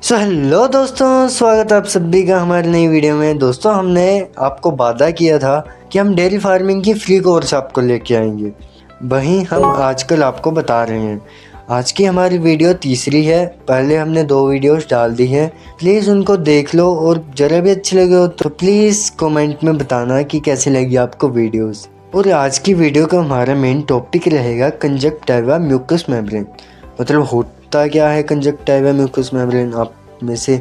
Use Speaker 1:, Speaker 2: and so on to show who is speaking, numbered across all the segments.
Speaker 1: Hello दोस्तों, स्वागत है आप सभी का हमारी नई वीडियो में। दोस्तों, हमने आपको वादा किया था कि हम डेयरी फार्मिंग की फ्री कोर्स आपको लेके आएंगे। वहीं हम आजकल आपको बता रहे हैं। आज की हमारी वीडियो तीसरी है। पहले हमने 2 वीडियोस डाल दी हैं, प्लीज़ उनको देख लो और ज़रा भी अच्छी लगे हो तो प्लीज़ कमेंट में बताना कि कैसी लगी आपको वीडियोस। और आज की वीडियो का हमारा मेन टॉपिक रहेगा कंजक्टिवा म्यूकस मेम्ब्रेन। मतलब होता क्या है कंजक्टिवा म्यूकस मेम्ब्रेन? आप में से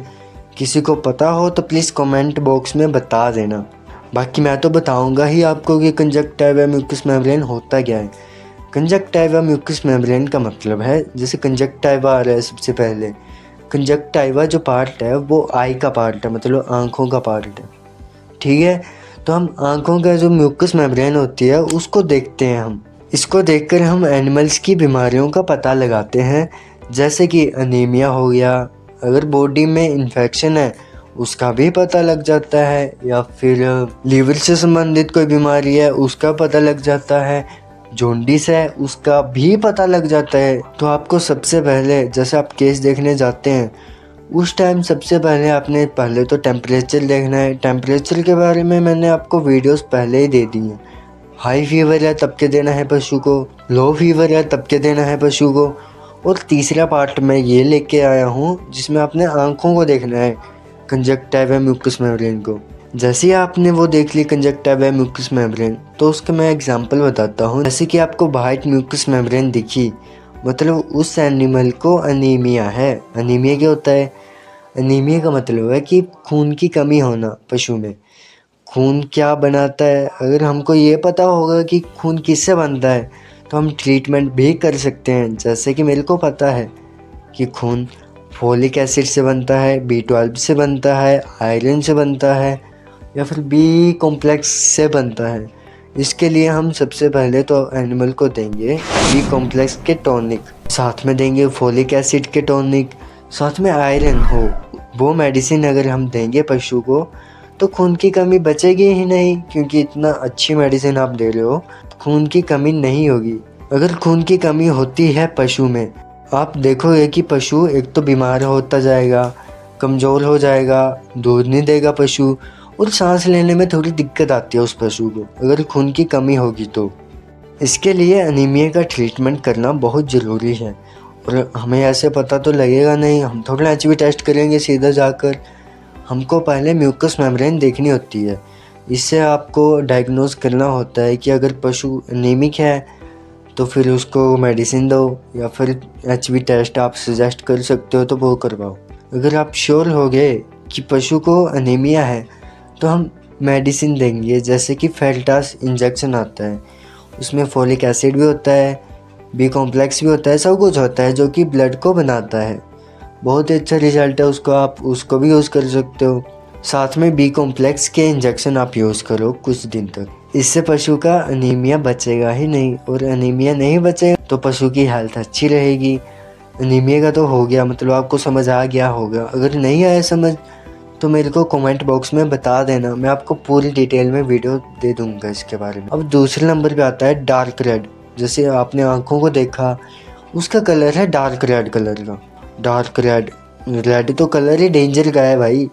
Speaker 1: किसी को पता हो तो प्लीज़ कमेंट बॉक्स में बता देना। बाकी मैं तो बताऊंगा ही आपको कि कंजक्टिवा म्यूकस मेम्ब्रेन होता क्या है। कंजक्टिवा म्यूकस मेम्ब्रेन का मतलब है, जैसे कंजक्टिवा आ रहा है सबसे पहले। कंजक्टिवा जो पार्ट है वो आई का पार्ट है, मतलब आँखों का पार्ट है। ठीक है, तो हम आँखों का जो म्यूकस मेम्ब्रेन होती है उसको देखते हैं। हम इसको देखकर हम एनिमल्स की बीमारियों का पता लगाते हैं, जैसे कि अनीमिया हो गया। अगर बॉडी में इन्फेक्शन है उसका भी पता लग जाता है, या फिर लीवर से संबंधित कोई बीमारी है उसका पता लग जाता है, जॉन्डिस है उसका भी पता लग जाता है। तो आपको सबसे पहले, जैसे आप केस देखने जाते हैं उस टाइम सबसे पहले आपने पहले तो टेम्परेचर देखना है। टेम्परेचर के बारे में मैंने आपको वीडियोस पहले ही दे दी हैं। हाई फीवर है तब के देना है पशु को, लो फीवर है तब के देना है पशु को। और तीसरा पार्ट मैं ये लेके आया हूँ जिसमें आपने आँखों को देखना है, कंजक्टिवा म्यूकस मेम्ब्रेन को। जैसे ही आपने वो देख ली कंजक्टिवा म्यूकस मेम्ब्रेन, तो उसका मैं एग्जांपल बताता हूँ। जैसे कि आपको वाइट म्यूकस मेम्ब्रेन दिखी, मतलब उस एनिमल को अनीमिया है। अनीमिया क्या होता है? अनीमिया का मतलब है कि खून की कमी होना पशु में। खून क्या बनाता है, अगर हमको ये पता होगा कि खून किससे बनता है तो हम ट्रीटमेंट भी कर सकते हैं। जैसे कि मेरे को पता है कि खून फोलिक एसिड से बनता है, B12 से बनता है, आयरन से बनता है, या फिर बी कॉम्प्लेक्स से बनता है। इसके लिए हम सबसे पहले तो एनिमल को देंगे बी कॉम्प्लेक्स के टॉनिक, साथ में देंगे फोलिक एसिड के टॉनिक, साथ में आयरन हो वो मेडिसिन अगर हम देंगे पशु को तो खून की कमी बचेगी ही नहीं, क्योंकि इतना अच्छी मेडिसिन आप दे रहे हो, खून की कमी नहीं होगी। अगर खून की कमी होती है पशु में, आप देखोगे कि पशु एक तो बीमार होता जाएगा, कमज़ोर हो जाएगा, दूध नहीं देगा पशु, और सांस लेने में थोड़ी दिक्कत आती है उस पशु को अगर खून की कमी होगी तो। इसके लिए अनीमिया का ट्रीटमेंट करना बहुत ज़रूरी है। और हमें ऐसे पता तो लगेगा नहीं, हम थोड़ा एचबी टेस्ट करेंगे सीधा जाकर। हमको पहले म्यूकस मेम्ब्रेन देखनी होती है। इससे आपको डायग्नोज करना होता है कि अगर पशु अनीमिक है तो फिर उसको मेडिसिन दो, या फिर एचबी टेस्ट आप सजेस्ट कर सकते हो तो वो करवाओ। अगर आप श्योर हो गए कि पशु को अनीमिया है तो हम मेडिसिन देंगे, जैसे कि फेल्टास इंजेक्शन आता है, उसमें फोलिक एसिड भी होता है, बी कॉम्प्लेक्स भी होता है, सब कुछ होता है जो कि ब्लड को बनाता है। बहुत ही अच्छा रिजल्ट है उसको, आप उसको भी यूज़ कर सकते हो। साथ में बी कॉम्प्लेक्स के इंजेक्शन आप यूज़ करो कुछ दिन तक। इससे पशु का अनीमिया बचेगा ही नहीं, और अनीमिया नहीं बचेगा तो पशु की हेल्थ अच्छी रहेगी। अनीमिया का तो हो गया, मतलब आपको समझ आ गया होगा। अगर नहीं आया समझ तो मेरे को कमेंट बॉक्स में बता देना, मैं आपको पूरी डिटेल में वीडियो दे दूंगा इसके बारे में। अब दूसरे नंबर पे आता है डार्क रेड। जैसे आपने आँखों को देखा, उसका कलर है डार्क रेड कलर का। डार्क रेड, रेड तो कलर ही डेंजर का है भाई,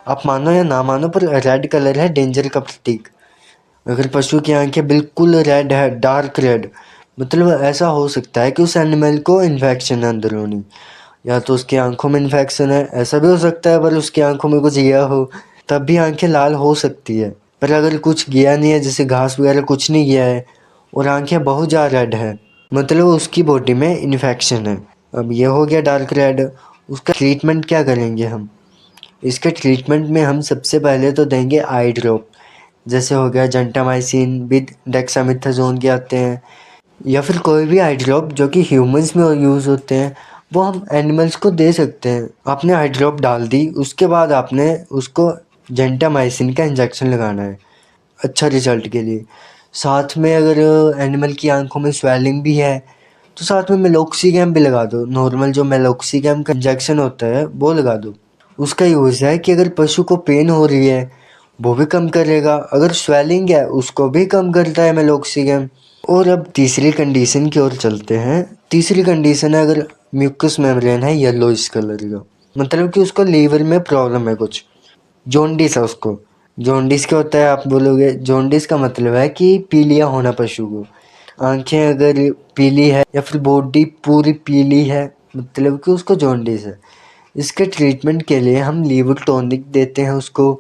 Speaker 1: आप मानो या ना मानो पर रेड कलर है डेंजर का प्रतीक। अगर पशु की आंखें बिल्कुल रेड है, डार्क रेड, मतलब ऐसा हो सकता है कि उस एनिमल को इन्फेक्शन है अंदरूनी, या तो उसकी आंखों में इन्फेक्शन है, ऐसा भी हो सकता है। पर उसकी आंखों में कुछ गया हो तब भी आंखें लाल हो सकती है। पर अगर कुछ गया नहीं है, जैसे घास वगैरह कुछ नहीं गया है और आंखें बहुत ज़्यादा रेड है, मतलब उसकी बॉडी में इन्फेक्शन है। अब ये हो गया डार्क रेड। उसका ट्रीटमेंट क्या करेंगे हम? इसके ट्रीटमेंट में हम सबसे पहले तो देंगे आई ड्रॉप, जैसे हो गया जेंटामाइसिन विद डेक्सामेथासोन के आते हैं, या फिर कोई भी आई ड्रॉप जो कि ह्यूमंस में यूज़ होते हैं वो हम एनिमल्स को दे सकते हैं। आपने आई ड्रॉप डाल दी, उसके बाद आपने उसको जेंटामाइसिन का इंजेक्शन लगाना है अच्छा रिजल्ट के लिए। साथ में अगर एनिमल की आंखों में स्वेलिंग भी है तो साथ में मेलोक्सीगैम भी लगा दो। नॉर्मल जो मेलोक्सीगैम का इंजेक्शन होता है वो लगा दो। उसका यूज़ है कि अगर पशु को पेन हो रही है वो भी कम करेगा, अगर स्वेलिंग है उसको भी कम करता है मेलोक्सीगैम। और अब तीसरी कंडीशन की ओर चलते हैं। तीसरी कंडीशन है अगर म्यूकस मेम्ब्रेन है येलोइश कलर का। मतलब कि उसको लीवर में प्रॉब्लम है कुछ, जॉन्डिस है उसको। जॉन्डिस क्या होता है आप बोलोगे? जॉन्डिस का मतलब है कि पीलिया होना पशु को। आंखें अगर पीली है या फिर बॉडी पूरी पीली है, मतलब कि उसको जॉन्डिस है। इसके ट्रीटमेंट के लिए हम लीवर टॉनिक देते हैं उसको,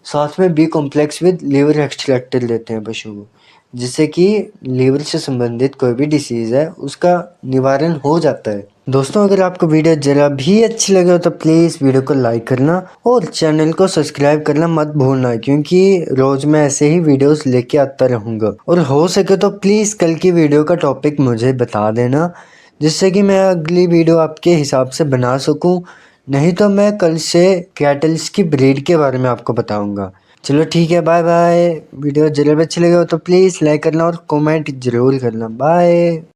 Speaker 1: साथ में B complex with liver extractor देते हैं पशु को, जिससे कि लीवर से संबंधित कोई भी डिसीज़ है उसका निवारण हो जाता है। दोस्तों, अगर आपको वीडियो ज़रा भी अच्छी लगे हो तो प्लीज़ वीडियो को लाइक करना और चैनल को सब्सक्राइब करना मत भूलना, क्योंकि रोज़ मैं ऐसे ही वीडियोस लेके आता रहूँगा। और हो सके तो प्लीज़ कल की वीडियो का टॉपिक मुझे बता देना, जिससे कि मैं अगली वीडियो आपके हिसाब से बना सकूँ। नहीं तो मैं कल से कैटल्स की ब्रीड के बारे में आपको बताऊँगा। चलो ठीक है, बाय बाय। वीडियो ज़रूर अच्छी लगे हो तो प्लीज़ लाइक करना और कमेंट ज़रूर करना। बाय।